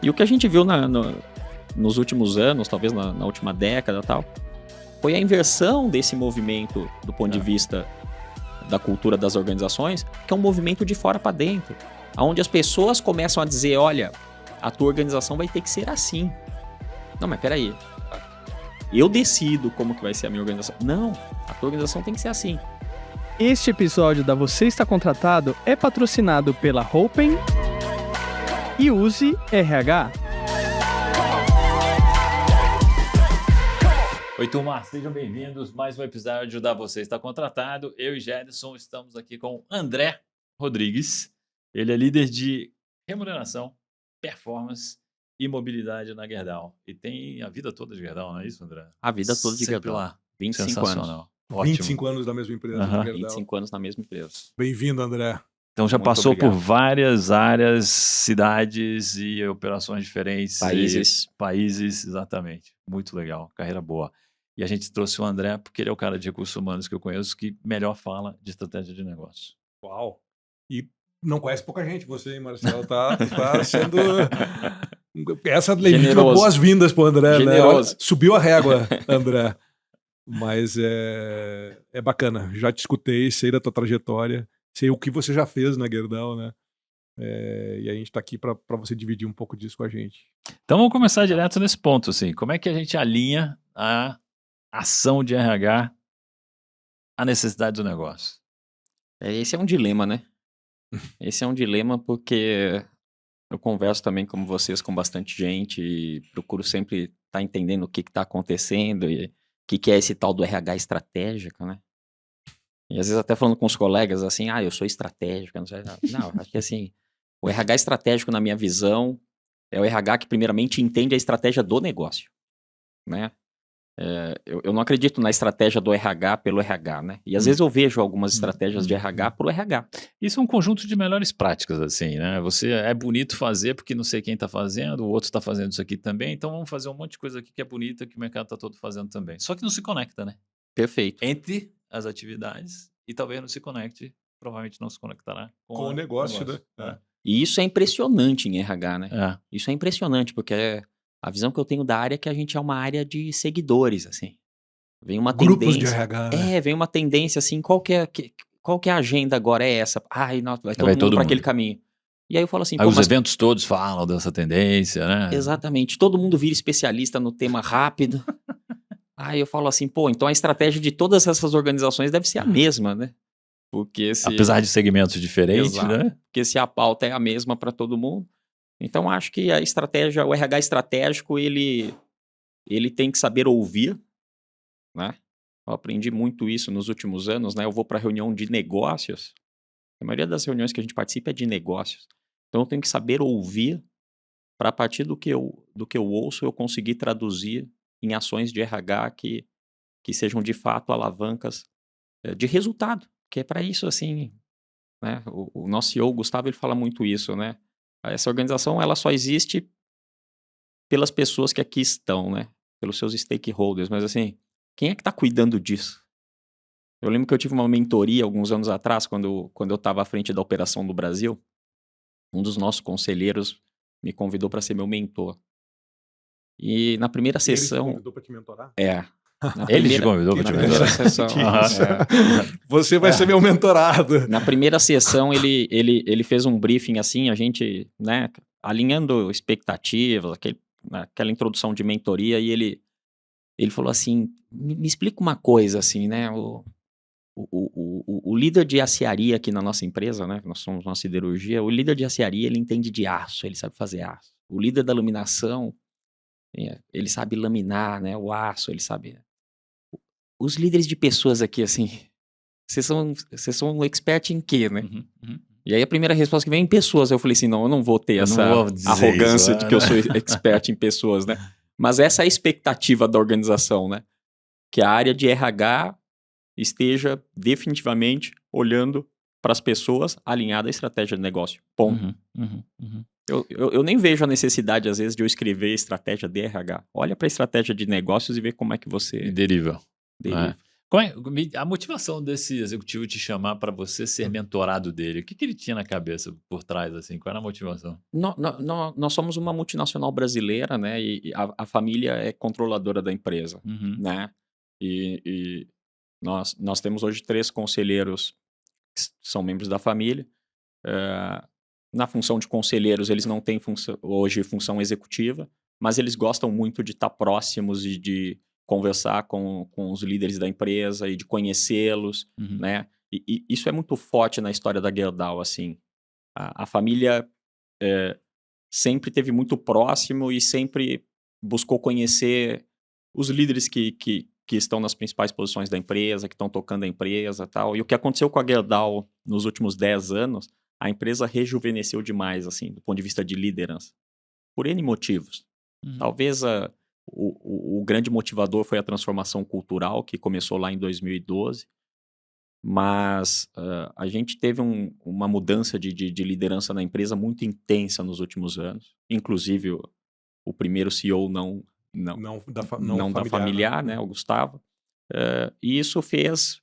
E o que a gente viu nos últimos anos, talvez na última década e tal, foi a inversão desse movimento do ponto de vista da cultura das organizações, que é um movimento de fora para dentro, onde as pessoas começam a dizer, olha, a tua organização vai ter que ser assim. Não, mas peraí, eu decido como que vai ser a minha organização. Não, a tua organização tem que ser assim. Este episódio da Você Está Contratado é patrocinado pela Open e Use RH. Oi, turma, sejam bem-vindos a mais um episódio da Você Está Contratado. Eu e Gedson estamos aqui com André Rodrigues. Ele é líder de remuneração, performance e mobilidade na Gerdau. E tem a vida toda de Gerdau, não é isso, André? A vida toda de Sempre Gerdau. lá. 25 anos. Ótimo. 25 anos da mesma empresa. Aham. Gerdau. 25 anos na mesma empresa. Bem-vindo, André. Então já Muito passou obrigado. por várias áreas, cidades e operações diferentes. Países, exatamente. Muito legal, carreira boa. E a gente trouxe o André porque ele é o cara de recursos humanos que eu conheço que melhor fala de estratégia de negócio. Uau. E não conhece pouca gente, você, hein, Marcelo? Tá sendo... Essa legítima Generoso. boas-vindas pro André, Generoso. né? Subiu a régua, André. Mas é bacana. Já te escutei, sei da tua trajetória, sei o que você já fez na Gerdau, né? E a gente tá aqui para você dividir um pouco disso com a gente. Então vamos começar direto nesse ponto, assim. Como é que a gente alinha a ação de RH à necessidade do negócio? Esse é um dilema, né? Esse é um dilema porque eu converso também, como vocês, com bastante gente e procuro sempre estar entendendo o que está acontecendo e o que é esse tal do RH estratégico, né? E às vezes até falando com os colegas assim, eu sou estratégico, não sei. Não, acho que assim, o RH estratégico, na minha visão, é o RH que primeiramente entende a estratégia do negócio, né? Eu não acredito na estratégia do RH pelo RH, né? E às vezes eu vejo algumas estratégias de RH pro RH. Isso é um conjunto de melhores práticas, assim, né? Você é bonito fazer porque não sei quem está fazendo, o outro está fazendo isso aqui também, então vamos fazer um monte de coisa aqui que é bonita, que o mercado está todo fazendo também. Só que não se conecta, né? Perfeito. Entre as atividades e talvez não se conecte, provavelmente não se conectará Com o negócio, né? E isso é impressionante em RH, né? É. Isso é impressionante, porque a visão que eu tenho da área é que a gente é uma área de seguidores, assim. Vem uma Grupos tendência. de RH, né? Vem uma tendência, assim, qual que é a agenda agora? É essa. Nossa, vai todo Vai mundo todo para mundo. aquele caminho. E aí eu falo assim, Aí os mas eventos todos falam dessa tendência, né? exatamente, todo mundo vira especialista no tema rápido. Aí eu falo assim, então a estratégia de todas essas organizações deve ser a mesma, né? Porque Apesar de segmentos diferentes, Exato. né? Porque se a pauta é a mesma para todo mundo, então acho que a estratégia, o RH estratégico, ele tem que saber ouvir, né? Eu aprendi muito isso nos últimos anos, né? Eu vou para reunião de negócios, a maioria das reuniões que a gente participa é de negócios, então eu tenho que saber ouvir para a partir do que eu ouço eu conseguir traduzir em ações de RH que sejam de fato alavancas de resultado, que é para isso assim, né? O nosso CEO, Gustavo, ele fala muito isso, né? Essa organização ela só existe pelas pessoas que aqui estão, né? Pelos seus stakeholders, mas assim, quem é que está cuidando disso? Eu lembro que eu tive uma mentoria alguns anos atrás, quando eu estava à frente da operação do Brasil, um dos nossos conselheiros me convidou para ser meu mentor. E na primeira Ele te sessão... convidou para te mentorar? Ele te convidou na para te primeira mentorar? sessão, Você vai ser meu mentorado. na primeira sessão ele fez um briefing assim, a gente, né, alinhando expectativas, aquela introdução de mentoria, e ele falou assim, me explica uma coisa assim, né, o líder de aciaria aqui na nossa empresa, né, nós somos uma siderurgia, o líder de aciaria ele entende de aço, ele sabe fazer aço. O líder da laminação, ele sabe laminar, né, o aço, ele sabe... Os líderes de pessoas aqui, assim, vocês são um expert em quê, né? Uhum. E aí a primeira resposta que vem em pessoas, eu falei assim, não, eu não vou ter Eu essa não vou dizer arrogância isso, de que eu sou expert em pessoas, né? Mas essa é a expectativa da organização, né? Que a área de RH esteja definitivamente olhando para as pessoas alinhada à estratégia de negócio. Ponto. Uhum. Eu nem vejo a necessidade, às vezes, de eu escrever estratégia de RH. Olha para a estratégia de negócios e vê como é que você E deriva. deriva. É. A motivação desse executivo te chamar para você ser mentorado dele, o que ele tinha na cabeça por trás, assim? Qual era a motivação? Nós somos uma multinacional brasileira, né? E a família é controladora da empresa, Uhum. né? E nós temos hoje 3 conselheiros que são membros da família. Na função de conselheiros, eles não têm hoje função executiva, mas eles gostam muito de estar próximos e de conversar com os líderes da empresa e de conhecê-los, Uhum. né? E isso é muito forte na história da Gerdau, assim. A família sempre esteve muito próximo e sempre buscou conhecer os líderes que estão nas principais posições da empresa, que estão tocando a empresa e tal. E o que aconteceu com a Gerdau nos últimos 10 anos, a empresa rejuvenesceu demais, assim, do ponto de vista de liderança. Por N motivos. Uhum. Talvez o grande motivador foi a transformação cultural, que começou lá em 2012. Mas a gente teve uma mudança de liderança na empresa muito intensa nos últimos anos. Inclusive, o primeiro CEO não da familiar, né, o Gustavo. E isso fez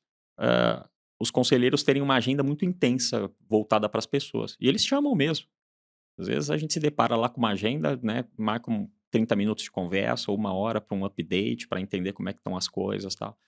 os conselheiros terem uma agenda muito intensa voltada para as pessoas. E eles chamam mesmo. Às vezes a gente se depara lá com uma agenda, né, marcam 30 minutos de conversa ou 1 hora para um update, para entender como é que estão as coisas e tal.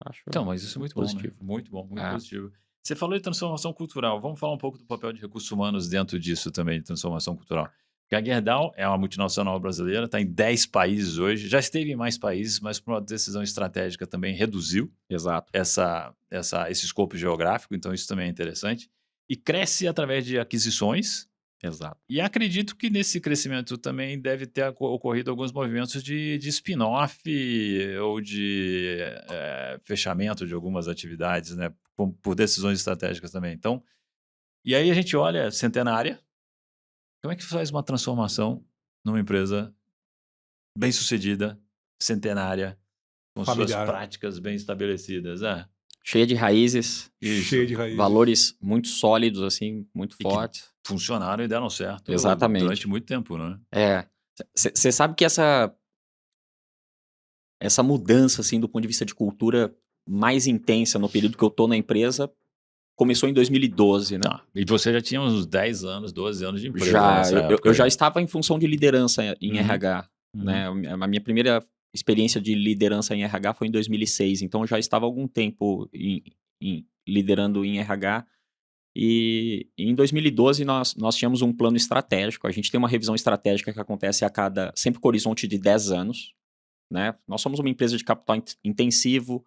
Acho Então, mas isso é muito bom, né? positivo. Muito bom, muito É. positivo. Você falou de transformação cultural. Vamos falar um pouco do papel de recursos humanos dentro disso também, de transformação cultural. Porque a Gerdau é uma multinacional brasileira, está em 10 países hoje, já esteve em mais países, mas por uma decisão estratégica também reduziu Exato. esse escopo geográfico, então isso também é interessante. E cresce através de aquisições. Exato. E acredito que nesse crescimento também deve ter ocorrido alguns movimentos de spin-off ou de fechamento de algumas atividades, né? Por decisões estratégicas também. Então, e aí a gente olha Centenária. Como é que faz uma transformação numa empresa bem-sucedida, centenária, com suas Familiar. práticas bem estabelecidas? Cheia de raízes, Isso. Cheio de raízes. valores muito sólidos, assim, muito que fortes. Funcionaram e deram certo Exatamente. durante muito tempo, né? Você sabe que essa mudança, assim, do ponto de vista de cultura mais intensa no período que eu tô na empresa, começou em 2012, né? Tá. E você já tinha uns 10 anos, 12 anos de empresa Já, nessa eu época. já estava em função de liderança em Uhum. RH, né? A minha primeira experiência de liderança em RH foi em 2006, então eu já estava há algum tempo liderando em RH. E em 2012 nós tínhamos um plano estratégico. A gente tem uma revisão estratégica que acontece sempre com horizonte de 10 anos, né? Nós somos uma empresa de capital intensivo,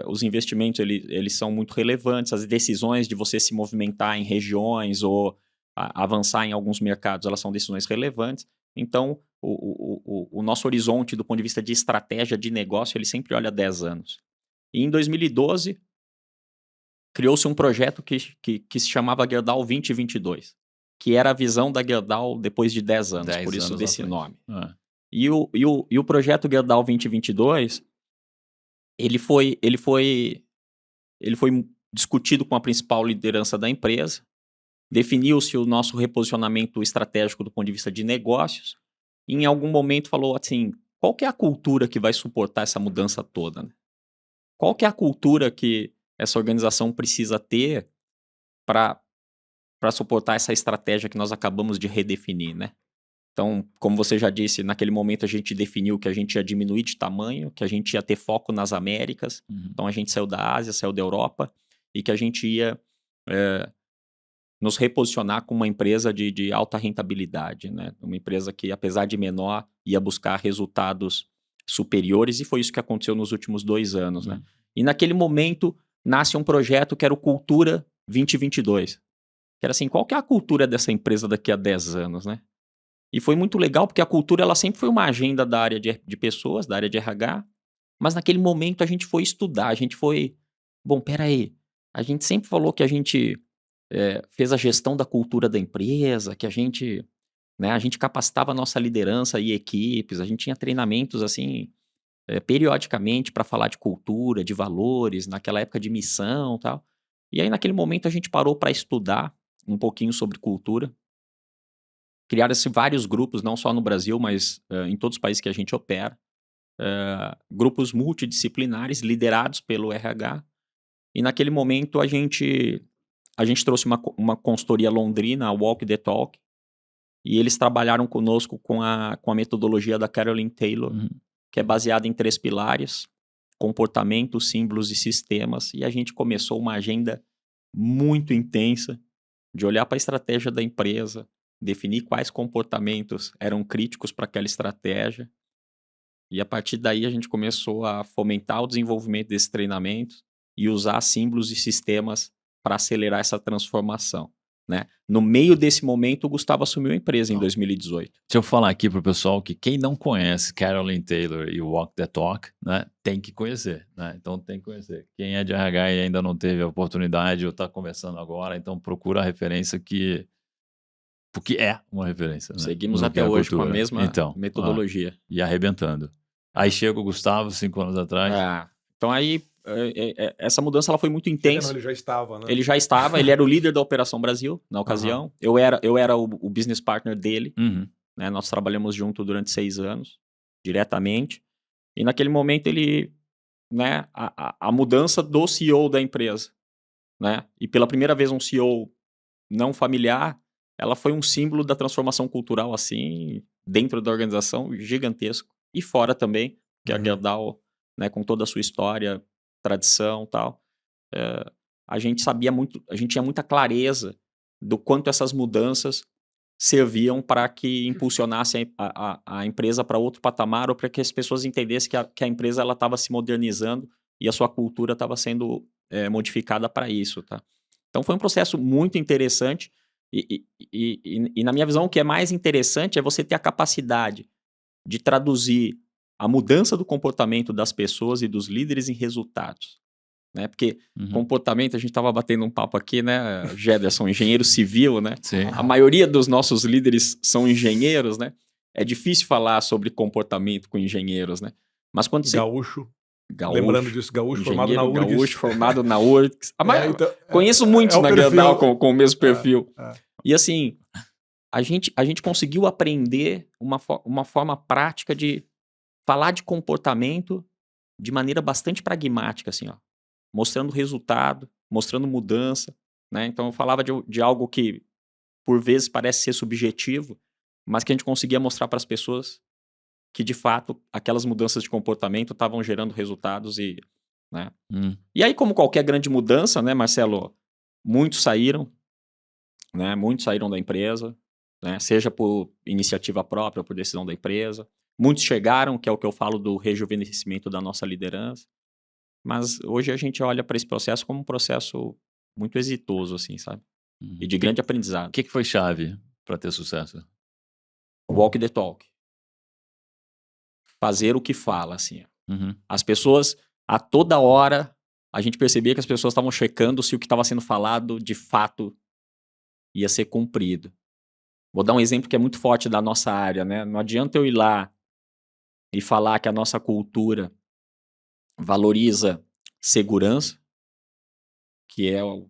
os investimentos eles são muito relevantes, as decisões de você se movimentar em regiões ou avançar em alguns mercados, elas são decisões relevantes. Então, o nosso horizonte do ponto de vista de estratégia de negócio, ele sempre olha 10 anos. E em 2012, criou-se um projeto que se chamava Gerdau 2022, que era a visão da Gerdau depois de 10 anos, 10 por isso anos desse à frente. nome. Ah. E o projeto Gerdau 2022, ele foi discutido com a principal liderança da empresa, definiu-se o nosso reposicionamento estratégico do ponto de vista de negócios, e em algum momento falou assim, qual que é a cultura que vai suportar essa mudança toda, né? Qual que é a cultura que essa organização precisa ter para suportar essa estratégia que nós acabamos de redefinir, né? Então, como você já disse, naquele momento a gente definiu que a gente ia diminuir de tamanho, que a gente ia ter foco nas Américas. Uhum. Então, a gente saiu da Ásia, saiu da Europa e que a gente ia nos reposicionar como uma empresa de alta rentabilidade, né? Uma empresa que, apesar de menor, ia buscar resultados superiores e foi isso que aconteceu nos últimos 2 anos, né? E naquele momento nasce um projeto que era o Cultura 2022. Que era assim, qual que é a cultura dessa empresa daqui a 10 anos, né? E foi muito legal porque a cultura ela sempre foi uma agenda da área de pessoas, da área de RH, mas naquele momento a gente foi estudar, a gente foi... Bom, peraí, a gente sempre falou que a gente fez a gestão da cultura da empresa, que a gente capacitava a nossa liderança e equipes, a gente tinha treinamentos assim... periodicamente para falar de cultura, de valores, naquela época de missão e tal. E aí, naquele momento, a gente parou para estudar um pouquinho sobre cultura. Criaram-se vários grupos, não só no Brasil, mas em todos os países que a gente opera. grupos multidisciplinares liderados pelo RH. E naquele momento a gente trouxe uma consultoria londrina, a Walk the Talk, e eles trabalharam conosco com a metodologia da Carolyn Taylor, que é baseada em 3 pilares: comportamento, símbolos e sistemas. E a gente começou uma agenda muito intensa de olhar para a estratégia da empresa, definir quais comportamentos eram críticos para aquela estratégia. E a partir daí a gente começou a fomentar o desenvolvimento desses treinamentos e usar símbolos e sistemas para acelerar essa transformação, né? No meio desse momento, o Gustavo assumiu a empresa em 2018. Deixa eu falar aqui para o pessoal que quem não conhece Carolyn Taylor e o Walk the Talk, né, tem que conhecer, né? Então tem que conhecer. Quem é de RH e ainda não teve a oportunidade ou está começando agora, então procura a referência porque é uma referência. Né? Seguimos No até hoje com a mesma metodologia. E arrebentando. Aí chega o Gustavo 5 anos atrás. Então aí essa mudança ela foi muito intensa. Ele já estava, né? Ele já estava, ele era o líder da Operação Brasil na ocasião. Eu era o business partner dele. Né? Nós trabalhamos junto durante 6 anos, diretamente. E naquele momento ele, né, a mudança do CEO da empresa, né? E pela primeira vez um CEO não familiar, ela foi um símbolo da transformação cultural assim, dentro da organização, gigantesco. E fora também, que a Gerdau, né, com toda a sua história, tradição e tal, a gente tinha muita clareza do quanto essas mudanças serviam para que impulsionasse a empresa para outro patamar, ou para que as pessoas entendessem que a empresa estava se modernizando e a sua cultura estava sendo modificada para isso. Tá? Então foi um processo muito interessante e na minha visão o que é mais interessante é você ter a capacidade de traduzir a mudança do comportamento das pessoas e dos líderes em resultados. Né? Porque comportamento, a gente estava batendo um papo aqui, né, Gederson, engenheiro civil, né? Sim. A maioria dos nossos líderes são engenheiros, né? É difícil falar sobre comportamento com engenheiros, né? Mas quando você... Gaúcho. Lembrando disso, gaúcho formado na URGS. Gaúcho formado na URGS. Conheço muitos na Gerdau com o mesmo perfil. E assim, a gente conseguiu aprender uma forma prática de falar de comportamento de maneira bastante pragmática, assim, ó. Mostrando resultado, mostrando mudança, né? Então eu falava de algo que por vezes parece ser subjetivo, mas que a gente conseguia mostrar para as pessoas que de fato aquelas mudanças de comportamento estavam gerando resultados e, né? E aí, como qualquer grande mudança, né, Marcelo, muitos saíram, né? Muitos saíram da empresa, né? Seja por iniciativa própria ou por decisão da empresa. Muitos chegaram, que é o que eu falo do rejuvenescimento da nossa liderança. Mas hoje a gente olha para esse processo como um processo muito exitoso, assim, sabe? E de grande aprendizado. O que foi chave para ter sucesso? Walk the talk. Fazer o que fala, assim. As pessoas, a toda hora, a gente percebia que as pessoas estavam checando se o que estava sendo falado, de fato, ia ser cumprido. Vou dar um exemplo que é muito forte da nossa área, né? Não adianta eu ir lá e falar que a nossa cultura valoriza segurança, que é o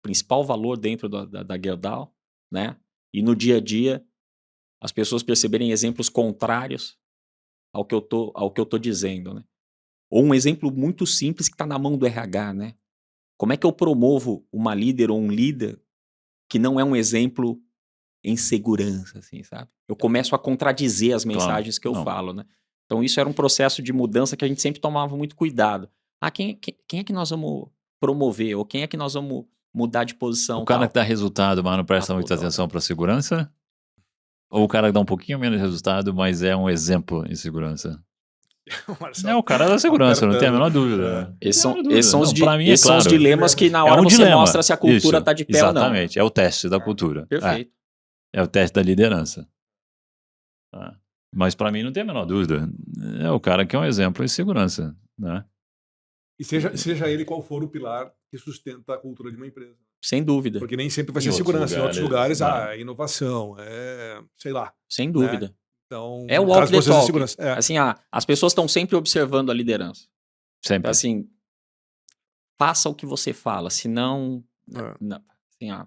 principal valor dentro da Gerdau, né? E no dia a dia, as pessoas perceberem exemplos contrários ao que eu tô dizendo, né? Ou um exemplo muito simples que está na mão do RH, né? Como é que eu promovo uma líder ou um líder que não é um exemplo em segurança, assim, sabe? Eu começo a contradizer as mensagens que eu falo, né? Então isso era um processo de mudança que a gente sempre tomava muito cuidado. Quem é que nós vamos promover? Ou quem é que nós vamos mudar de posição? O cara que dá resultado, mas não presta muita atenção para segurança? Ou o cara que dá um pouquinho menos de resultado, mas é um exemplo em segurança? É o cara da segurança, não tem a menor dúvida. Esses são os dilemas que na hora você mostra se a cultura está de pé ou não. Exatamente, é o teste da cultura. Perfeito. É o teste da liderança. Mas para mim não tem a menor dúvida. É o cara que é um exemplo em segurança, né? E seja ele qual for o pilar que sustenta a cultura de uma empresa. Sem dúvida. Porque nem sempre vai ser segurança. Em outros lugares, inovação, sei lá. Sem dúvida. Né? Então, é o walk the talk. Assim, as pessoas estão sempre observando a liderança. Sempre. Então, assim, faça o que você fala, senão...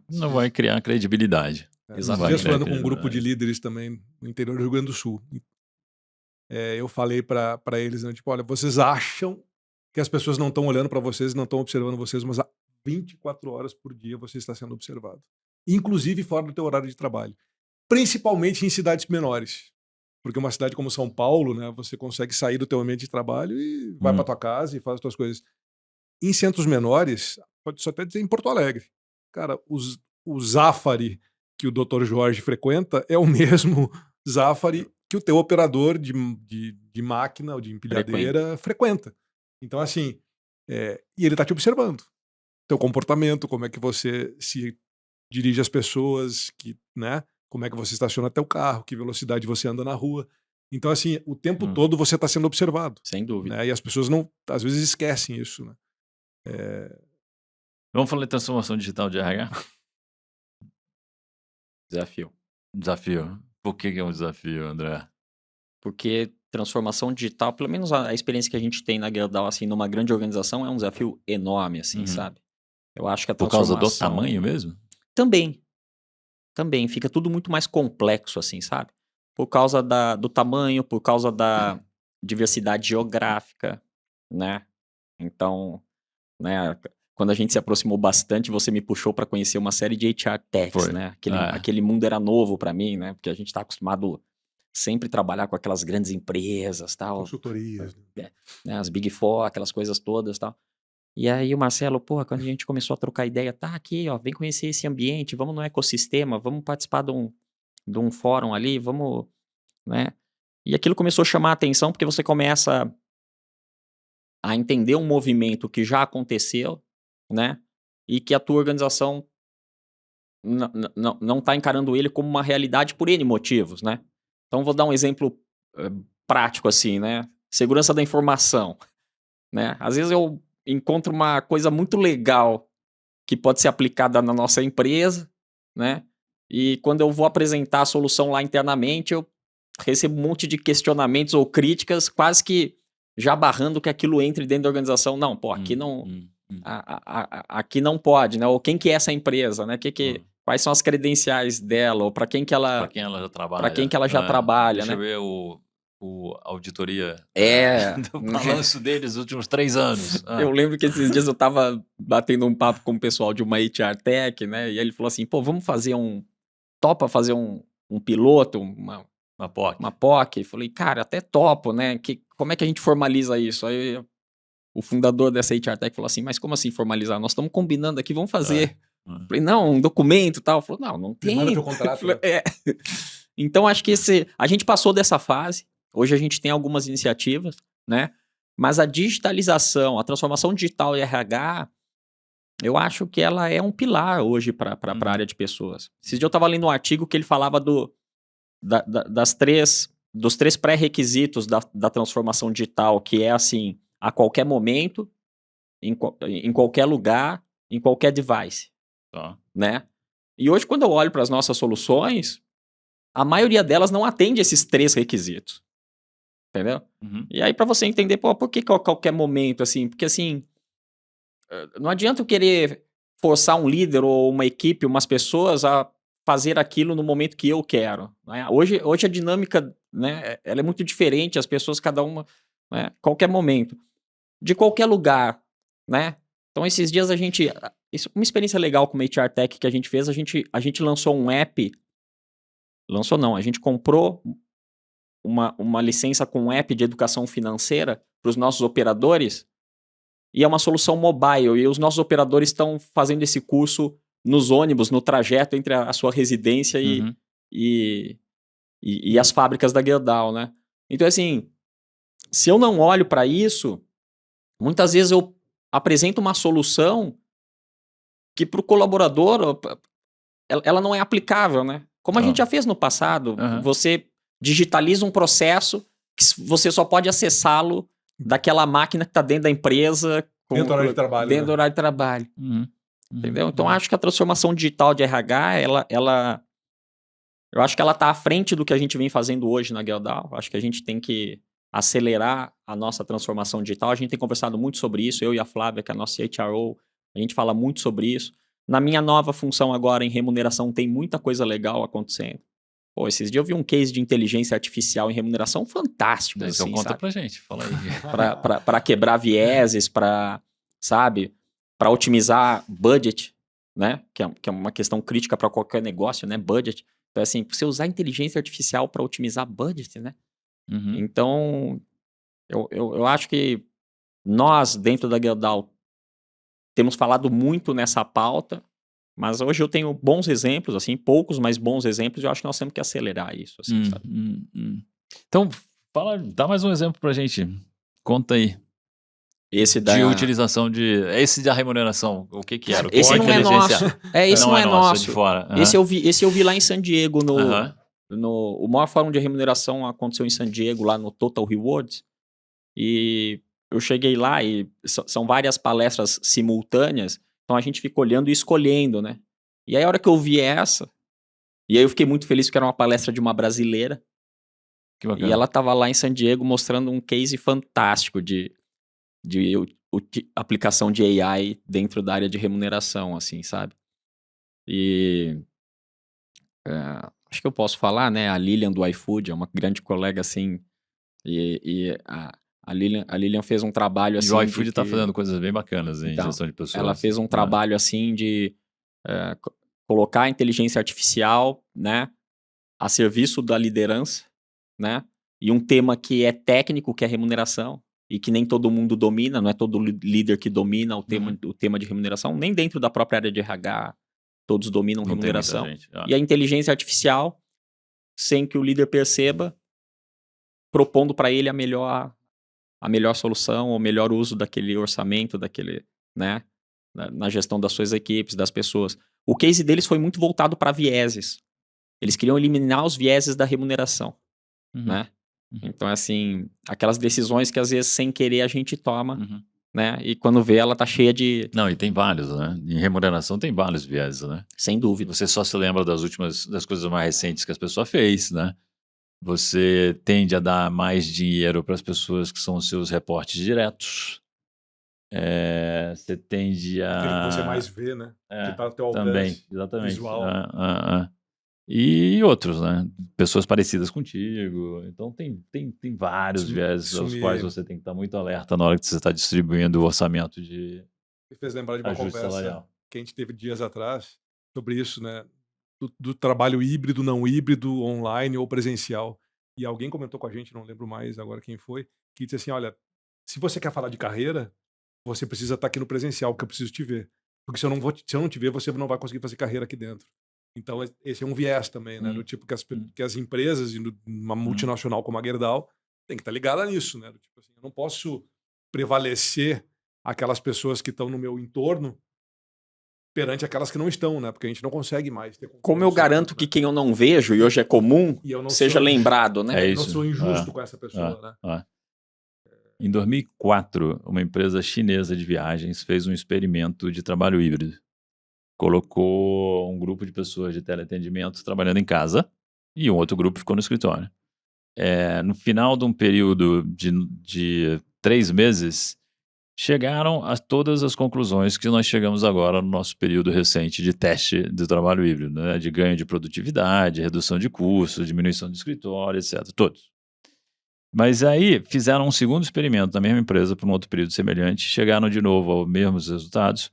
não vai criar credibilidade. Exatamente. Falando com um grupo de líderes também no interior do Rio Grande do Sul. eu falei para eles, né, tipo, olha, vocês acham que as pessoas não estão olhando para vocês, não estão observando vocês, mas há 24 horas por dia você está sendo observado. Inclusive fora do teu horário de trabalho. Principalmente em cidades menores. Porque uma cidade como São Paulo, né, você consegue sair do teu ambiente de trabalho e vai para tua casa e faz as tuas coisas. Em centros menores, pode só até dizer em Porto Alegre. Cara, o Zafari que o Dr. Jorge frequenta é o mesmo Zafari que o teu operador de máquina ou de empilhadeira frequenta. Então, assim, e ele tá te observando. Teu comportamento, como é que você se dirige às pessoas, né? Como é que você estaciona teu carro, que velocidade você anda na rua. Então, assim, o tempo todo você está sendo observado. Sem dúvida. Né? E as pessoas não, às vezes, esquecem isso, né? Vamos falar de transformação digital de RH? Desafio. Desafio. Por que é um desafio, André? Porque transformação digital, pelo menos a experiência que a gente tem na Gerdau, assim, numa grande organização, é um desafio enorme, assim, sabe? Eu acho que a Por causa transformação... do tamanho mesmo? Também. Fica tudo muito mais complexo, assim, sabe? Por causa do tamanho, por causa da diversidade geográfica, né? Então, né, quando a gente se aproximou bastante, você me puxou para conhecer uma série de HR techs, Foi. né? Aquele mundo era novo para mim, né? Porque a gente está acostumado sempre trabalhar com aquelas grandes empresas, tal, Consultorias. né, as Big Four, aquelas coisas todas, tal. E aí o Marcelo, porra, quando a gente começou a trocar ideia, tá aqui, ó, vem conhecer esse ambiente, vamos no ecossistema, vamos participar de um fórum ali, vamos, né? E aquilo começou a chamar a atenção porque você começa a entender um movimento que já aconteceu, né? E que a tua organização não tá encarando ele como uma realidade por N motivos, né? Então vou dar um exemplo prático assim, né? Segurança da informação, né? Às vezes eu encontro uma coisa muito legal que pode ser aplicada na nossa empresa, né? E quando eu vou apresentar a solução lá internamente, eu recebo um monte de questionamentos ou críticas, quase que já barrando que aquilo entre dentro da organização. Não, pô, aqui não, aqui não pode, né? Ou quem que é essa empresa, né? Quais são as credenciais dela, ou para quem que ela, Para quem ela já trabalha. para quem que ela já trabalha, deixa né? eu ver o auditoria do né? balanço deles nos últimos 3 anos. Eu lembro que esses dias eu tava batendo um papo com o pessoal de uma HR Tech, né? E ele falou assim, pô, vamos fazer topa fazer um piloto, uma POC? Falei, cara, até topo, né? Como é que a gente formaliza isso? Aí o fundador dessa HR Tech falou assim, mas como assim formalizar? Nós estamos combinando aqui, vamos fazer. Falei, não, um documento e tal. Falou, não tem. Manda teu contrato. Falei, Então, acho que a gente passou dessa fase. Hoje a gente tem algumas iniciativas, né? Mas a digitalização, a transformação digital e RH, eu acho que ela é um pilar hoje para a área de pessoas. Esses dias eu estava lendo um artigo que ele falava dos 3 pré-requisitos da transformação digital, que é assim, a qualquer momento, em qualquer lugar, em qualquer device. Né? E hoje, quando eu olho para as nossas soluções, a maioria delas não atende esses 3 requisitos. Entendeu? E aí, para você entender, pô, por que a qualquer momento, assim? Porque, assim, não adianta eu querer forçar um líder ou uma equipe, umas pessoas a fazer aquilo no momento que eu quero. Né? Hoje a dinâmica, né, ela é muito diferente, as pessoas, cada uma, né, qualquer momento. De qualquer lugar, né? Então, esses dias uma experiência legal com uma HR Tech que a gente fez, a gente lançou um app. Lançou não, a gente comprou uma licença com um app de educação financeira para os nossos operadores, e é uma solução mobile, e os nossos operadores estão fazendo esse curso nos ônibus, no trajeto entre a sua residência e as fábricas da Gerdau, né? Então, assim, se eu não olho para isso, muitas vezes eu apresento uma solução que para o colaborador ela não é aplicável, né? Como a gente já fez no passado, você digitaliza um processo que você só pode acessá-lo daquela máquina que está dentro da empresa. Dentro do horário de trabalho. Dentro do horário de trabalho. Entendeu? Então, acho que a transformação digital de RH, eu acho que ela está à frente do que a gente vem fazendo hoje na Gerdau. Acho que a gente tem que acelerar a nossa transformação digital. A gente tem conversado muito sobre isso, eu e a Flávia, que é a nossa CHRO, a gente fala muito sobre isso. Na minha nova função agora em remuneração, tem muita coisa legal acontecendo. Pô, esses dias eu vi um case de inteligência artificial em remuneração fantástico, Então assim, conta sabe? pra gente, fala aí. Para quebrar vieses, sabe? Para otimizar budget, né? Que é uma questão crítica para qualquer negócio, né? Budget. Então, assim, você usar inteligência artificial para otimizar budget, né? Uhum. Então, eu acho que nós, dentro da Gerdau, temos falado muito nessa pauta, mas hoje eu tenho bons exemplos, assim, poucos, mas bons exemplos, e eu acho que nós temos que acelerar isso, assim, sabe? Então, dá mais um exemplo pra gente. Conta aí. Esse De da... utilização de. Esse da remuneração, o que que era? O que Esse que não é inteligência- nosso. Esse não é é nosso. de fora. Esse eu vi lá em San Diego, Aham. o maior fórum de remuneração aconteceu em San Diego, lá no Total Rewards. E eu cheguei lá e são várias palestras simultâneas, então a gente fica olhando e escolhendo, né? E aí a hora que eu vi essa, e aí eu fiquei muito feliz porque era uma palestra de uma brasileira, Que e bacana. ela tava lá em San Diego mostrando um case fantástico de aplicação de AI dentro da área de remuneração, assim, sabe? E acho que eu posso falar, né? A Lilian do iFood é uma grande colega, assim, e a Lilian fez um trabalho, assim, E o de iFood tá que- fazendo coisas bem bacanas em Então, gestão de pessoas. ela fez um né? trabalho, assim, de colocar a inteligência artificial, né, a serviço da liderança, né? E um tema que é técnico, que é remuneração, e que nem todo mundo domina, não é todo líder que domina o tema de remuneração, nem dentro da própria área de RH, todos dominam Não tem muita remuneração. gente. E a inteligência artificial, sem que o líder perceba, propondo para ele a melhor solução, o melhor uso daquele orçamento, daquele, né, na gestão das suas equipes, das pessoas. O case deles foi muito voltado para vieses. Eles queriam eliminar os vieses da remuneração, né? Então, assim, aquelas decisões que às vezes sem querer a gente toma, né? E quando vê, ela tá cheia de... Não, e tem vários, né? Em remuneração tem vários vieses, né? Sem dúvida. Você só se lembra das coisas mais recentes que as pessoas fez, né? Você tende a dar mais dinheiro para as pessoas que são os seus reportes diretos. Você tende a... Aquele que você mais vê, né? Que tá ao teu alcance. Também, exatamente. visual. E outros, né? Pessoas parecidas contigo. Então tem vários vieses aos quais você tem que estar muito alerta na hora que você está distribuindo o orçamento de Me fez lembrar de uma ajuste conversa salarial. que a gente teve dias atrás sobre isso, né? Do trabalho híbrido, não híbrido, online ou presencial. E alguém comentou com a gente, não lembro mais agora quem foi, que disse assim, olha, se você quer falar de carreira, você precisa estar aqui no presencial, porque eu preciso te ver. Porque se eu não te ver, você não vai conseguir fazer carreira aqui dentro. Então, esse é um viés também, né? Do tipo que as empresas, e uma multinacional como a Gerdau, tem que estar ligada nisso, né? Do tipo assim, eu não posso prevalecer aquelas pessoas que estão no meu entorno perante aquelas que não estão, né? Porque a gente não consegue mais ter controle Como eu sobre garanto isso, que né? quem eu não vejo, e hoje é comum, E eu não seja sou lembrado, né? É eu não isso. sou injusto com essa pessoa, né? Em 2004, uma empresa chinesa de viagens fez um experimento de trabalho híbrido. Colocou um grupo de pessoas de teleatendimento trabalhando em casa e um outro grupo ficou no escritório. No final de um período de 3 meses, chegaram a todas as conclusões que nós chegamos agora no nosso período recente de teste do trabalho híbrido, né? De ganho de produtividade, redução de custos, diminuição de escritório, etc. Todos. Mas aí fizeram um segundo experimento na mesma empresa para um outro período semelhante, chegaram de novo aos mesmos resultados,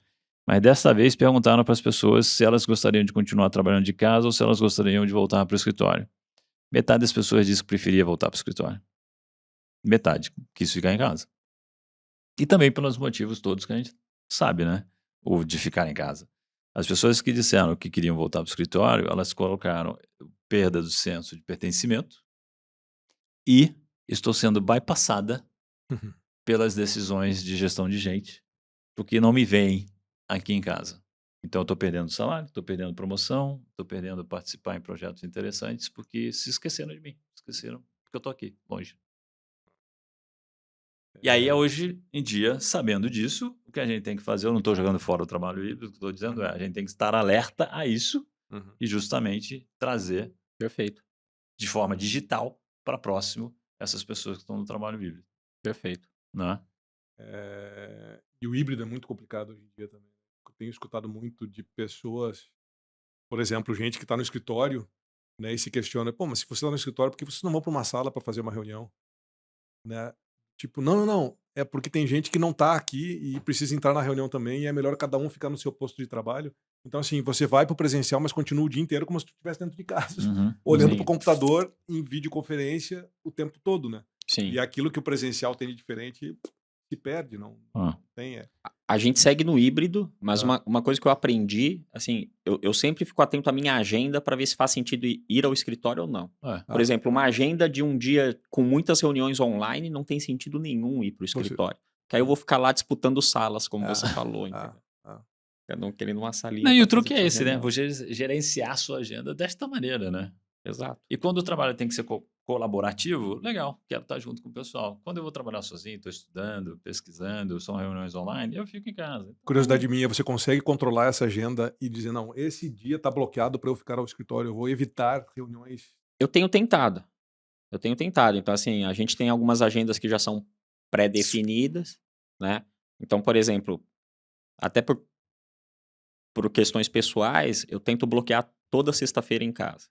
mas dessa vez perguntaram para as pessoas se elas gostariam de continuar trabalhando de casa ou se elas gostariam de voltar para o escritório. Metade das pessoas disse que preferia voltar para o escritório. Metade quis ficar em casa. E também pelos motivos todos que a gente sabe, né? O de ficar em casa. As pessoas que disseram que queriam voltar para o escritório, elas colocaram perda do senso de pertencimento e estou sendo bypassada pelas decisões de gestão de gente, porque não me veem aqui em casa. Então eu estou perdendo salário, estou perdendo promoção, estou perdendo participar em projetos interessantes, porque se esqueceram de mim, esqueceram porque eu estou aqui, longe. E aí, hoje em dia, sabendo disso, o que a gente tem que fazer, eu não estou jogando fora o trabalho híbrido, o que estou dizendo a gente tem que estar alerta a isso e justamente trazer Perfeito. de forma digital para próximo essas pessoas que estão no trabalho híbrido. Perfeito. Né? E o híbrido é muito complicado hoje em dia também. Eu tenho escutado muito de pessoas, por exemplo, gente que está no escritório né? E se questiona, pô, mas se você está no escritório, por que vocês não vão para uma sala para fazer uma reunião? Né? Tipo, não, não, não. É porque tem gente que não tá aqui e precisa entrar na reunião também, e é melhor cada um ficar no seu posto de trabalho. Então, assim, você vai pro presencial, mas continua o dia inteiro como se tu estivesse dentro de casa, Uhum. olhando Sim. pro computador em videoconferência o tempo todo, né? Sim. E aquilo que o presencial tem de diferente se perde, não Ah. tem. A gente segue no híbrido, mas Ah. uma coisa que eu aprendi, assim, eu sempre fico atento à minha agenda para ver se faz sentido ir ao escritório ou não. É. Por exemplo, uma agenda de um dia com muitas reuniões online não tem sentido nenhum ir para o escritório. Que aí eu vou ficar lá disputando salas, como você falou, entendeu? Eu não querendo uma salinha. Não, e pra o truque fazer é sua esse, né? reunião. Você gerenciar a sua agenda desta maneira, né? Exato. E quando o trabalho tem que ser colaborativo, legal, quero estar junto com o pessoal. Quando eu vou trabalhar sozinho, estou estudando, pesquisando, são reuniões online, eu fico em casa. Curiosidade minha, você consegue controlar essa agenda e dizer, não, esse dia tá bloqueado para eu ficar ao escritório, eu vou evitar reuniões. Eu tenho tentado. Então, assim, a gente tem algumas agendas que já são pré-definidas, né? Então, por exemplo, até por questões pessoais, eu tento bloquear toda sexta-feira em casa,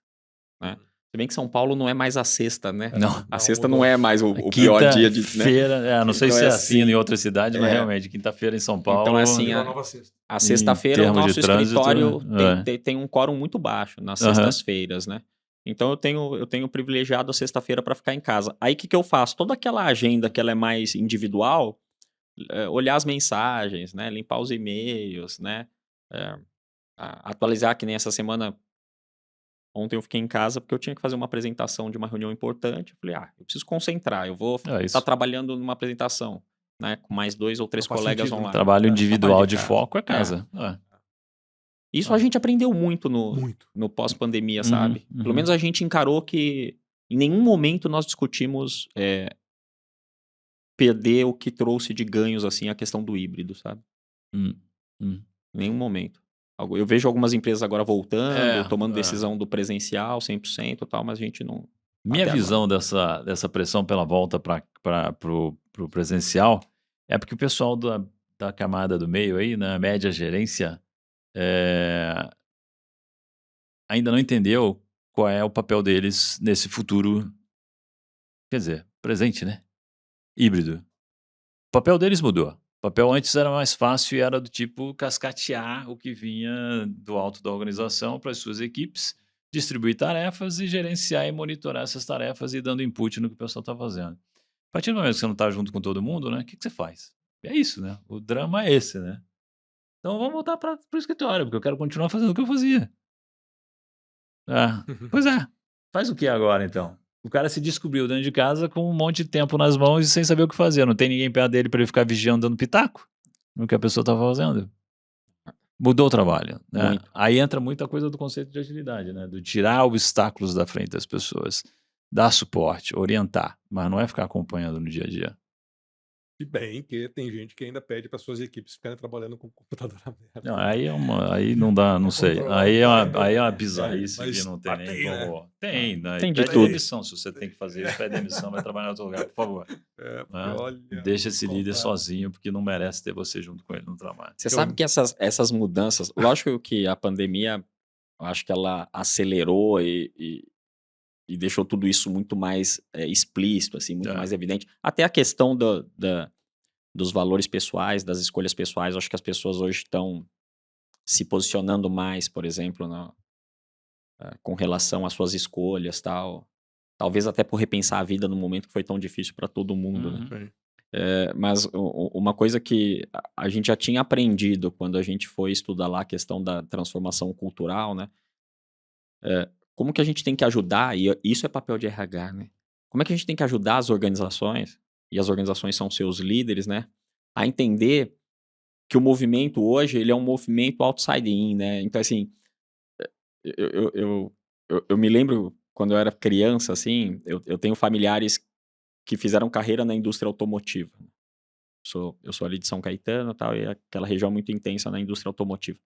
né? Se bem que São Paulo não é mais a sexta, né? Não. A sexta mudou. não é mais o pior dia de, né? Quinta-feira, não sei Então se é é assim assim, em outra cidade, mas é. realmente, quinta-feira em São Paulo. Então, assim, Virou a nova sexta. a sexta-feira o termos de nosso trânsito, escritório é. tem um quórum muito baixo nas Aham. sextas-feiras, né? Então eu tenho privilegiado a sexta-feira para ficar em casa. Aí o que eu faço? Toda aquela agenda que ela é mais individual, olhar as mensagens, né? Limpar os e-mails, né? Atualizar, que nem essa semana. Ontem eu fiquei em casa porque eu tinha que fazer uma apresentação de uma reunião importante. Eu falei, eu preciso concentrar, eu vou É estar isso. trabalhando numa apresentação, né? Com mais 2 ou 3 Não faz colegas sentido, né? online. Trabalho individual Trabalho de casa. foco é casa. Isso a gente aprendeu muito Muito. no pós-pandemia, Uhum, sabe? uhum. Pelo menos a gente encarou que em nenhum momento nós discutimos perder o que trouxe de ganhos, assim, a questão do híbrido, sabe? Hum. Em nenhum momento. Eu vejo algumas empresas agora voltando, tomando É. decisão do presencial 100% e tal, mas a gente não... Minha até visão dessa pressão pela volta para o presencial é porque o pessoal da camada do meio aí, na média gerência, ainda não entendeu qual é o papel deles nesse futuro, quer dizer, presente, né? Híbrido. O papel deles mudou. O papel antes era mais fácil e era do tipo cascatear o que vinha do alto da organização para as suas equipes, distribuir tarefas e gerenciar e monitorar essas tarefas e dando input no que o pessoal está fazendo. A partir do momento que você não está junto com todo mundo, né? O que você faz? É isso, né? O drama é esse, né? Então vamos voltar para o escritório, porque eu quero continuar fazendo o que eu fazia. Pois é. Faz o que agora, então? O cara se descobriu dentro de casa com um monte de tempo nas mãos e sem saber o que fazer. Não tem ninguém perto dele para ele ficar vigiando, dando pitaco no que a pessoa estava fazendo. Mudou o trabalho, né? Muito. Aí entra muita coisa do conceito de agilidade, né? Do tirar obstáculos da frente das pessoas, dar suporte, orientar, mas não é ficar acompanhando no dia a dia. Se bem que tem gente que ainda pede para suas equipes ficarem trabalhando com o computador aberto. Não, aí não dá, não sei. controlar Aí o é tempo. uma bizarrice Mas que não tem nem tem, né? como. Tem, né? Tem de Pede tudo. demissão se você tem que fazer isso. Pede demissão, vai trabalhar em outro lugar, por favor. Porque Né? olha, Deixa esse líder contar. sozinho, porque não merece ter você junto com ele no trabalho. Você sabe que essas mudanças... Lógico que a pandemia, eu acho que ela acelerou e deixou tudo isso muito mais explícito, assim, muito mais evidente. Até a questão dos valores pessoais, das escolhas pessoais, eu acho que as pessoas hoje estão se posicionando mais, por exemplo, com relação às suas escolhas, tal. Talvez até por repensar a vida no momento que foi tão difícil para todo mundo, né? Sim. Mas uma coisa que a gente já tinha aprendido quando a gente foi estudar lá a questão da transformação cultural, né? Como que a gente tem que ajudar, e isso é papel de RH, né? Como é que a gente tem que ajudar as organizações, e as organizações são seus líderes, né? A entender que o movimento hoje, ele é um movimento outside in, né? Então, assim, eu me lembro quando eu era criança, assim, eu tenho familiares que fizeram carreira na indústria automotiva. Eu sou ali de São Caetano e tal, e aquela região muito intensa na indústria automotiva.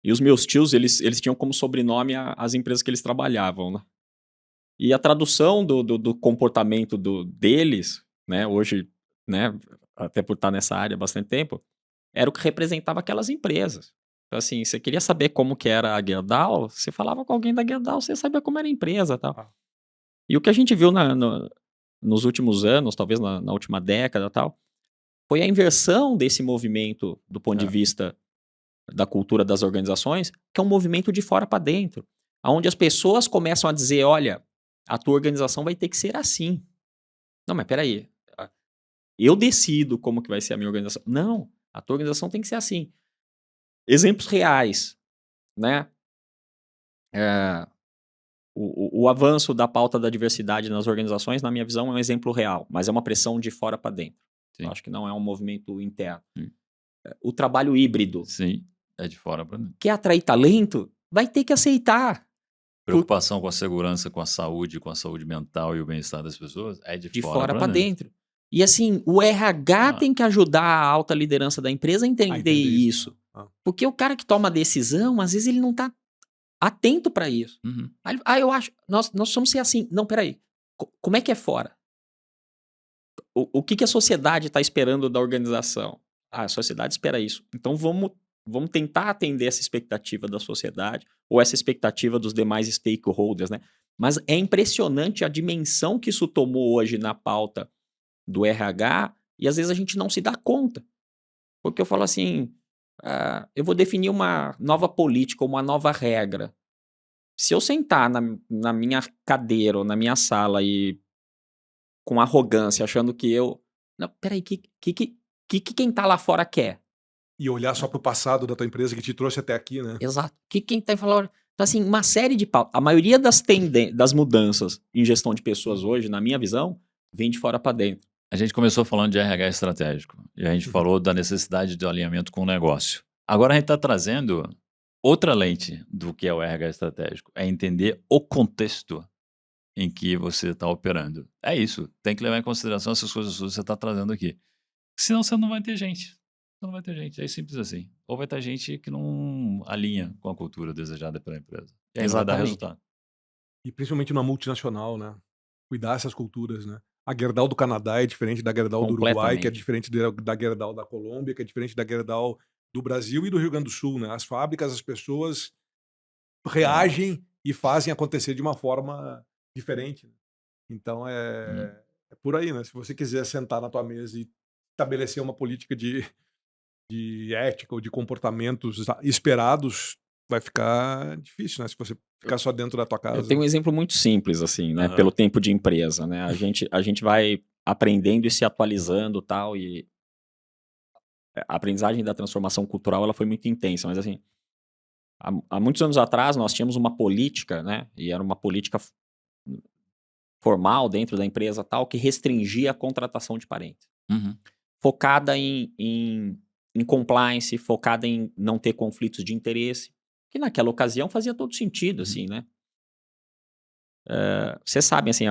E os meus tios, eles tinham como sobrenome as empresas que eles trabalhavam, né? E a tradução do comportamento deles, né, hoje, né, até por estar nessa área há bastante tempo, era o que representava aquelas empresas. Então, assim, você queria saber como que era a Gerdau, você falava com alguém da Gerdau, você sabia como era a empresa e tal. Ah. E o que a gente viu nos últimos anos, talvez na última década e tal, foi a inversão desse movimento do ponto de vista da cultura das organizações, que é um movimento de fora para dentro, onde as pessoas começam a dizer, olha, a tua organização vai ter que ser assim. Não, mas peraí, eu decido como que vai ser a minha organização. Não, a tua organização tem que ser assim. Exemplos reais, né? O avanço da pauta da diversidade nas organizações, na minha visão, é um exemplo real, mas é uma pressão de fora para dentro. Eu acho que não é um movimento interno. O trabalho híbrido. Sim, é de fora para dentro. Quer atrair talento? Vai ter que aceitar. Preocupação com a segurança, com a saúde mental e o bem-estar das pessoas é de fora para para dentro. E assim, o RH tem que ajudar a alta liderança da empresa a entender isso. Porque o cara que toma a decisão, às vezes ele não está atento para isso. Eu acho, nós somos ser assim. Não, peraí. Como é que é fora? O que a sociedade está esperando da organização? A sociedade espera isso. Então vamos tentar atender essa expectativa da sociedade ou essa expectativa dos demais stakeholders, né? Mas é impressionante a dimensão que isso tomou hoje na pauta do RH e às vezes a gente não se dá conta. Porque eu falo assim, eu vou definir uma nova política, uma nova regra. Se eu sentar na minha cadeira ou na minha sala e com arrogância, achando que eu... Não, peraí, quem tá lá fora quer? E olhar só pro passado da tua empresa que te trouxe até aqui, né? Exato. Quem tá falando... Então, assim, uma série de pautas. A maioria das mudanças em gestão de pessoas hoje, na minha visão, vem de fora para dentro. A gente começou falando de RH estratégico e a gente falou da necessidade de alinhamento com o negócio. Agora a gente está trazendo outra lente do que é o RH estratégico, é entender o contexto em que você está operando. É isso, tem que levar em consideração essas coisas que você está trazendo aqui. Senão você não vai ter gente. Não vai ter gente, é simples assim. Ou vai ter gente que não alinha com a cultura desejada pela empresa. E aí não vai dar resultado. E principalmente numa multinacional, né? Cuidar essas culturas, né? A Gerdau do Canadá é diferente da Gerdau do Uruguai, que é diferente da Gerdau da Colômbia, que é diferente da Gerdau do Brasil e do Rio Grande do Sul, né? As fábricas, as pessoas reagem e fazem acontecer de uma forma diferente. Então é por aí, né? Se você quiser sentar na tua mesa e estabelecer uma política de ética ou de comportamentos esperados, vai ficar difícil, né? Se você ficar só dentro da tua casa. Eu tenho um exemplo muito simples, assim, né? Pelo tempo de empresa, né? A gente vai aprendendo e se atualizando tal, e a aprendizagem da transformação cultural, ela foi muito intensa, mas assim, há muitos anos atrás nós tínhamos uma política, né? E era uma política formal dentro da empresa tal, que restringia a contratação de parentes. Focada em compliance, focada em não ter conflitos de interesse, que naquela ocasião fazia todo sentido, assim, né? Vocês sabem, assim,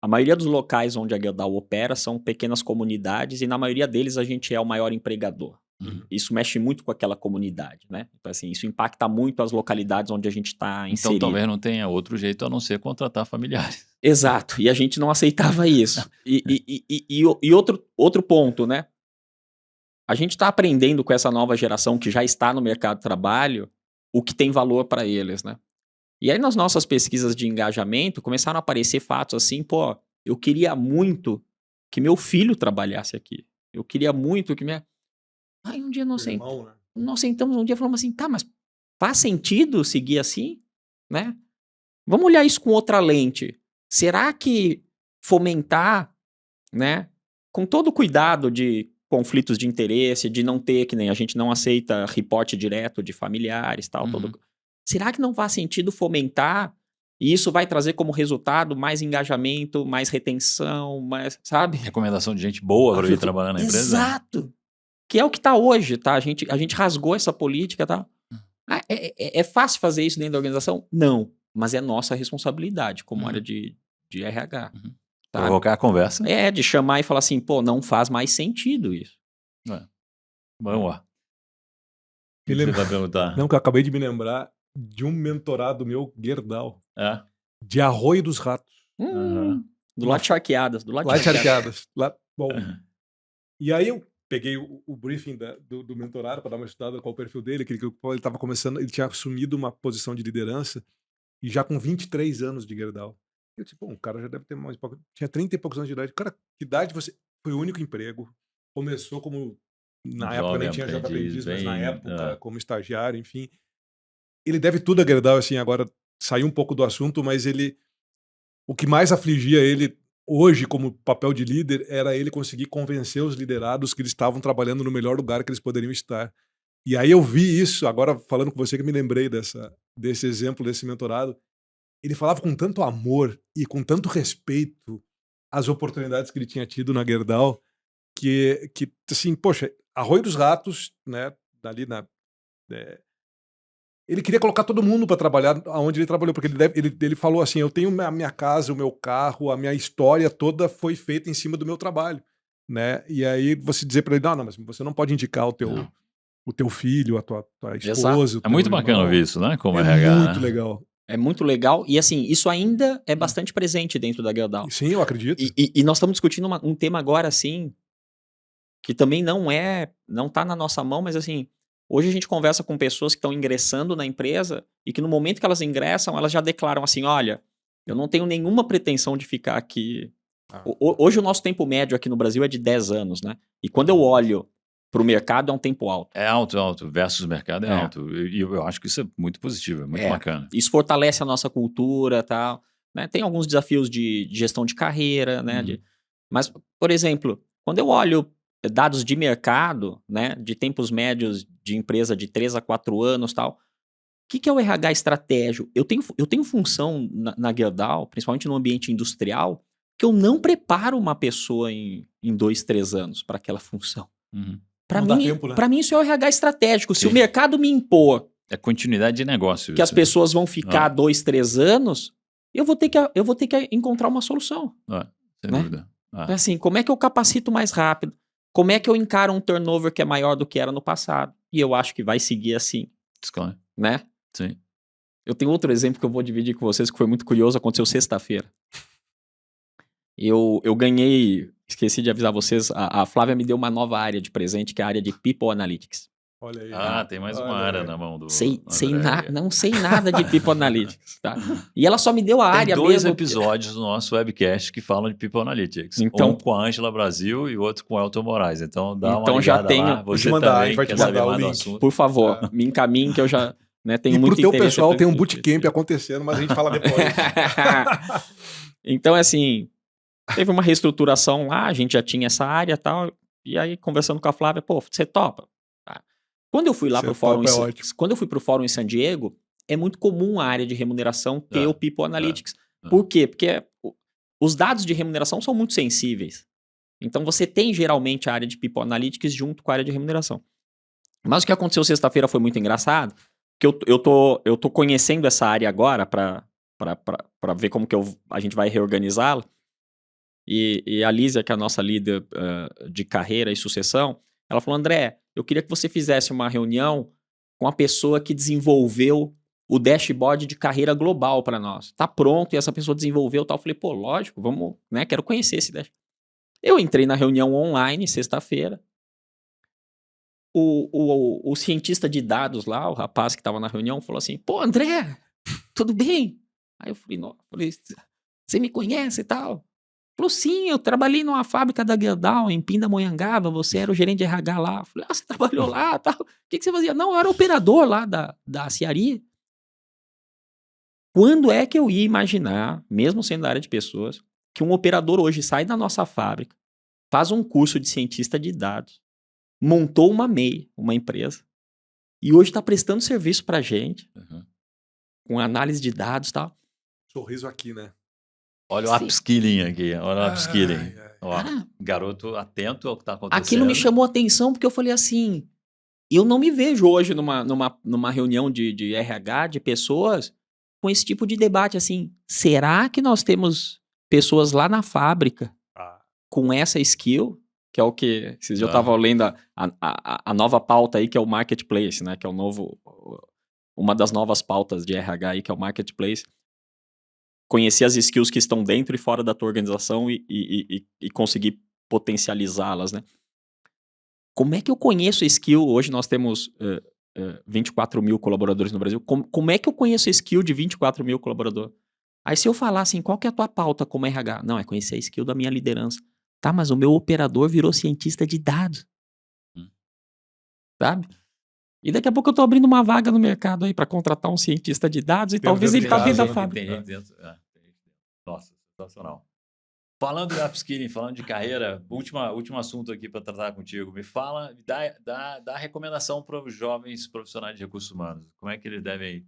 a maioria dos locais onde a Gerdau opera são pequenas comunidades e na maioria deles a gente é o maior empregador. Isso mexe muito com aquela comunidade, né? Então, assim, isso impacta muito as localidades onde a gente está inserido. Então, talvez não tenha outro jeito a não ser contratar familiares. Exato, e a gente não aceitava isso. E outro ponto, né? A gente está aprendendo com essa nova geração que já está no mercado de trabalho o que tem valor para eles, né? E aí nas nossas pesquisas de engajamento começaram a aparecer fatos assim, pô, eu queria muito que meu filho trabalhasse aqui. Eu queria muito que minha... Aí um dia nós sentamos um dia e falamos assim, tá, mas faz sentido seguir assim, né? Vamos olhar isso com outra lente. Será que fomentar, né, com todo o cuidado de conflitos de interesse, de não ter, que nem a gente não aceita reporte direto de familiares, tal, será que não faz sentido fomentar e isso vai trazer como resultado mais engajamento, mais retenção, mais, sabe? Recomendação de gente boa para vir trabalhar na empresa? Exato. Que é o que está hoje, tá? A gente rasgou essa política, tá? É fácil fazer isso dentro da organização? Não. Mas é nossa responsabilidade como área de RH. Provocar a conversa. De chamar e falar assim, pô, não faz mais sentido isso. Vamos lá. Você vai perguntar? Não, que eu acabei de me lembrar de um mentorado meu, Gerdau. De Arroio dos Ratos. Do lado de Charqueadas. Lá de Charqueadas. Bom. E aí peguei o briefing do mentorado para dar uma estudada qual o perfil dele, que ele estava começando, ele tinha assumido uma posição de liderança e já com 23 anos de Gerdau. Eu disse, bom, o cara já deve ter mais pouco, tinha 30 e poucos anos de idade. Cara, que idade você... Foi o único emprego, começou como, na época nem tinha jovem aprendiz, mas na época como estagiário, enfim. Ele deve tudo a Gerdau, assim, agora saiu um pouco do assunto, mas o que mais afligia ele hoje como papel de líder era ele conseguir convencer os liderados que eles estavam trabalhando no melhor lugar que eles poderiam estar. E aí eu vi isso, agora falando com você que me lembrei desse exemplo, desse mentorado. Ele falava com tanto amor e com tanto respeito às oportunidades que ele tinha tido na Gerdau, que assim, poxa, Arroio dos Ratos, né, dali ele queria colocar todo mundo para trabalhar onde ele trabalhou, porque ele falou assim, eu tenho a minha casa, o meu carro, a minha história toda foi feita em cima do meu trabalho, né? E aí você dizer para ele, não, mas você não pode indicar o teu filho, a tua esposa. É muito bacana ouvir isso, né? Como é RH, muito né? legal. É muito legal. E assim, isso ainda é bastante presente dentro da Gerdau. Sim, eu acredito. E nós estamos discutindo um tema agora, assim, que também não tá na nossa mão, mas assim, hoje a gente conversa com pessoas que estão ingressando na empresa e que no momento que elas ingressam, elas já declaram assim, olha, eu não tenho nenhuma pretensão de ficar aqui. Hoje o nosso tempo médio aqui no Brasil é de 10 anos, né? E quando eu olho para o mercado, é um tempo alto. É alto. Versus mercado é alto. E eu acho que isso é muito positivo, é muito bacana. Isso fortalece a nossa cultura e tal. Né? Tem alguns desafios de gestão de carreira, né? Mas, por exemplo, quando eu olho dados de mercado, né? De tempos médios de empresa de 3 a 4 anos e tal, o que é o RH estratégico? Eu tenho função na Gerdau, principalmente no ambiente industrial, que eu não preparo uma pessoa em 2, 3 anos para aquela função. Para mim, isso é o RH estratégico. Se o mercado me impor... É continuidade de negócio. Que as pessoas vão ficar 2, 3 anos, eu vou ter que encontrar uma solução. Sem dúvida. Assim, como é que eu capacito mais rápido? Como é que eu encaro um turnover que é maior do que era no passado? E eu acho que vai seguir assim. Né? Sim. Eu tenho outro exemplo que eu vou dividir com vocês, que foi muito curioso, aconteceu sexta-feira. Eu ganhei, esqueci de avisar vocês, a Flávia me deu uma nova área de presente, que é a área de People Analytics. Olha aí. Tem mais uma área na mão do não sei nada de People Analytics, tá? E ela só me deu a área mesmo. Tem 2 episódios do nosso webcast que falam de People Analytics. Um com a Ângela Brasil e outro com o Elton Moraes. Então dá uma ligada lá. Você também quer saber mais do assunto. Por favor, me encaminhe que eu já tenho muito interesse. E pro teu pessoal tem um bootcamp acontecendo, mas a gente fala depois. Então, assim, teve uma reestruturação lá, a gente já tinha essa área e tal, e aí conversando com a Flávia, você topa? Quando eu fui lá pro fórum, quando eu fui pro fórum em San Diego, é muito comum a área de remuneração ter o People Analytics. Por quê? Porque os dados de remuneração são muito sensíveis. Então você tem geralmente a área de People Analytics junto com a área de remuneração. Mas o que aconteceu sexta-feira foi muito engraçado, que eu tô conhecendo essa área agora para ver como que a gente vai reorganizá-la. E a Lísia, que é a nossa líder de carreira e sucessão, ela falou, André, eu queria que você fizesse uma reunião com a pessoa que desenvolveu o dashboard de carreira global para nós. Tá pronto, e essa pessoa desenvolveu tal. Eu falei, lógico, vamos, né? Quero conhecer esse dashboard. Eu entrei na reunião online, sexta-feira. O cientista de dados lá, o rapaz que estava na reunião, falou assim, André, tudo bem? Aí eu falei, você me conhece e tal? Falou, sim, eu trabalhei numa fábrica da Gerdau, em Pindamonhangaba, você era o gerente de RH lá. Eu falei, você trabalhou lá, tal. O que você fazia? Não, eu era operador lá da Ciari. Quando é que eu ia imaginar, mesmo sendo da área de pessoas, que um operador hoje sai da nossa fábrica, faz um curso de cientista de dados, montou uma MEI, uma empresa, e hoje está prestando serviço pra gente, com análise de dados e tal. Sorriso aqui, né? Olha o upskilling aqui, olha o upskilling. Garoto atento ao que está acontecendo. Aquilo me chamou a atenção porque eu falei assim, eu não me vejo hoje numa reunião de RH, de pessoas, com esse tipo de debate assim, será que nós temos pessoas lá na fábrica com essa skill, que é o que, esses dias eu estava lendo a nova pauta aí, que é o Marketplace, né, que é uma das novas pautas de RH aí, que é o Marketplace. Conhecer as skills que estão dentro e fora da tua organização e conseguir potencializá-las, né? como é que eu conheço a skill? Hoje nós temos 24 mil colaboradores no Brasil. Como é que eu conheço a skill de 24 mil colaboradores? Aí se eu falar assim, qual que é a tua pauta como RH? Não, é conhecer a skill da minha liderança. Tá, mas o meu operador virou cientista de dados. Sabe? E daqui a pouco eu tô abrindo uma vaga no mercado aí para contratar um cientista de dados e talvez ele tá dentro da fábrica. Tem gente dentro. Nossa, sensacional. Falando de upskilling, falando de carreira, último assunto aqui para tratar contigo. Me fala, dá recomendação para os jovens profissionais de recursos humanos. Como é que eles devem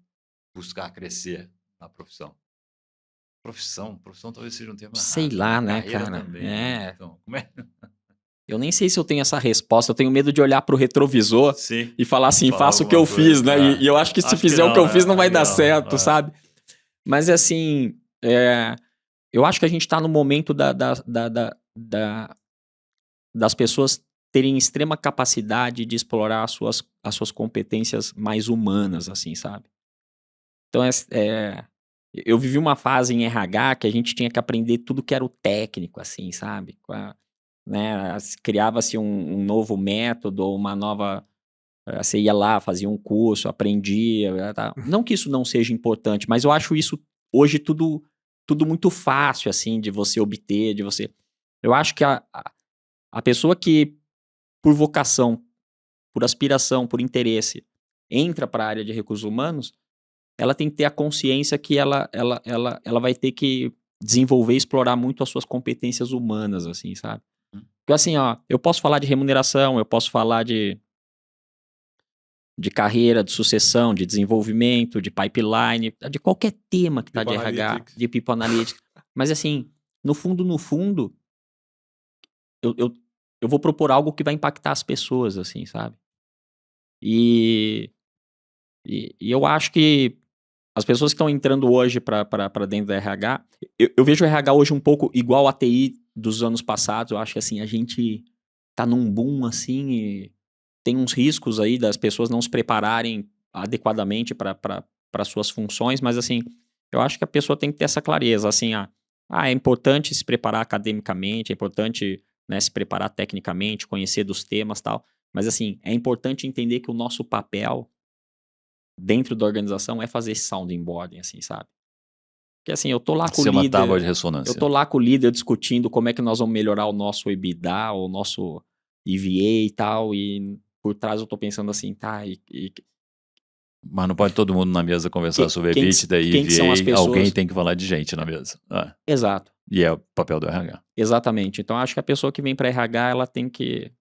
buscar crescer na profissão? Profissão talvez seja um termo errado. Sei lá, né, carreira cara? também, né? Então, como é? Eu nem sei se eu tenho essa resposta. Eu tenho medo de olhar pro retrovisor Sim. e falar assim, Falar faça o que eu alguma coisa. fiz, né? E eu acho que se fizer o que eu fiz não vai dar certo, sabe? Mas assim, eu acho que a gente tá no momento das pessoas terem extrema capacidade de explorar as suas competências mais humanas, assim, sabe? Então, eu vivi uma fase em RH que a gente tinha que aprender tudo que era o técnico, assim, sabe? Né? Criava-se um novo método, uma nova... Você ia lá, fazia um curso, aprendia. Tá? Não que isso não seja importante, mas eu acho isso hoje tudo muito fácil, assim, de você obter, de você... Eu acho que a pessoa que, por vocação, por aspiração, por interesse, entra para a área de recursos humanos, ela tem que ter a consciência que ela vai ter que desenvolver e explorar muito as suas competências humanas, assim, sabe? Porque assim, ó, eu posso falar de remuneração, eu posso falar de carreira, de sucessão, de desenvolvimento, de pipeline, de qualquer tema que tá de RH, de People Analytics. Mas assim, no fundo, eu vou propor algo que vai impactar as pessoas, assim, sabe? E eu acho que as pessoas que estão entrando hoje para dentro da RH, eu vejo o RH hoje um pouco igual a TI dos anos passados. Eu acho que assim, a gente tá num boom assim e tem uns riscos aí das pessoas não se prepararem adequadamente para suas funções, mas assim, eu acho que a pessoa tem que ter essa clareza, assim, é importante se preparar academicamente, é importante, né, se preparar tecnicamente, conhecer dos temas e tal, mas assim, é importante entender que o nosso papel dentro da organização é fazer esse sounding boarding, assim, sabe? Porque assim, eu tô lá com o líder... uma tábua de ressonância. Eu tô lá com o líder discutindo como é que nós vamos melhorar o nosso EBITDA, o nosso EVA e tal, e por trás eu tô pensando assim, tá, Mas não pode todo mundo na mesa conversar sobre EBITDA e EVA, são as pessoas? Alguém tem que falar de gente na mesa. Exato. E é o papel do RH. Exatamente. Então acho que a pessoa que vem para RH, ela tem que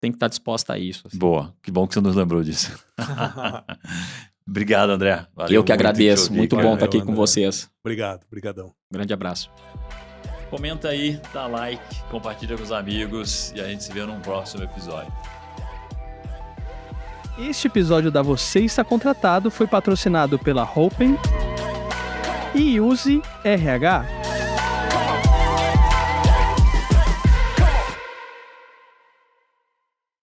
estar disposta a isso. Assim. Boa, que bom que você nos lembrou disso. Obrigado, André. Valeu, eu que agradeço, muito bom estar aqui André. Com vocês. Obrigadão. Grande abraço. Comenta aí, dá like, compartilha com os amigos e a gente se vê num próximo episódio. Este episódio da Você Está Contratado foi patrocinado pela Hopen e Use RH.